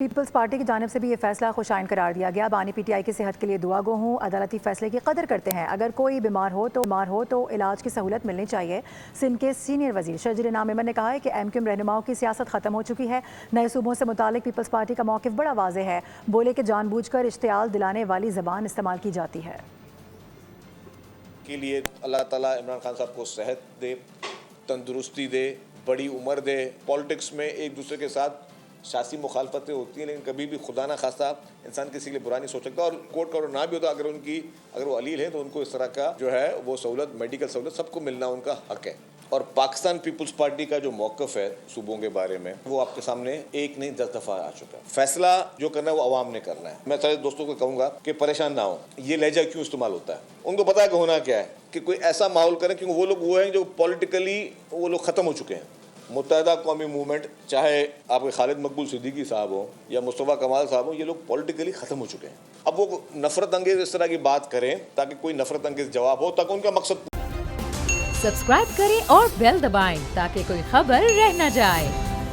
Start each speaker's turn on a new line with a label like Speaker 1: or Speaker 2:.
Speaker 1: Peoples party کی جانب سے بھی یہ فیصلہ خوشائن قرار دیا گیا۔ بانی پی ٹی آئی کی صحت کے لیے دعا گو ہوں، عدالتی فیصلے کی قدر کرتے ہیں، اگر کوئی بیمار ہو تو علاج کی سہولت ملنی چاہیے۔ سندھ کے سینئر وزیر شرجیل انعام میمن نے کہا ہے کہ ایم کیو ایم رہنماؤں کی سیاست ختم ہو چکی ہے، نئے صوبوں سے متعلق پیپلز پارٹی کا موقف بڑا واضح ہے، بولے کہ جان بوجھ کر اشتعال دلانے والی زبان استعمال کی جاتی ہے۔
Speaker 2: کے لیے اللہ تعالیٰ عمران خان صاحب کو صحت دے، تندرستی دے، بڑی عمر دے۔ پالیٹکس میں ایک دوسرے کے ساتھ سیاسی مخالفتیں ہوتی ہیں، لیکن کبھی بھی خدا نہ خواستہ انسان کسی کے لیے برا نہیں سوچ سکتا، اور کوٹ کا نہ بھی ہوتا اگر وہ علیل ہے تو ان کو اس طرح کا جو ہے وہ سہولت، میڈیکل سہولت سب کو ملنا ان کا حق ہے۔ اور پاکستان پیپلز پارٹی کا جو موقف ہے صوبوں کے بارے میں وہ آپ کے سامنے ایک نہیں 10 دفعہ آ چکا ہے۔ فیصلہ جو کرنا ہے وہ عوام نے کرنا ہے۔ میں سارے دوستوں کو کہوں گا کہ پریشان نہ ہوں، یہ لہجہ کیوں استعمال ہوتا ہے، ان کو پتا ہے کہ ہونا کیا ہے، کہ کوئی ایسا ماحول کریں، کیونکہ وہ لوگ وہ ہیں جو پولیٹیکلی وہ لوگ ختم ہو چکے ہیں۔ متحدہ قومی موومنٹ، چاہے آپ کے خالد مقبول صدیقی صاحب ہوں یا مصطفیٰ کمال صاحب ہوں، یہ لوگ پولیٹیکلی ختم ہو چکے ہیں۔ اب وہ نفرت انگیز اس طرح کی بات کریں تاکہ کوئی نفرت انگیز جواب ہو، تاکہ ان کا مقصد۔
Speaker 3: سبسکرائب کریں اور بیل دبائیں تاکہ کوئی خبر رہ نہ جائے۔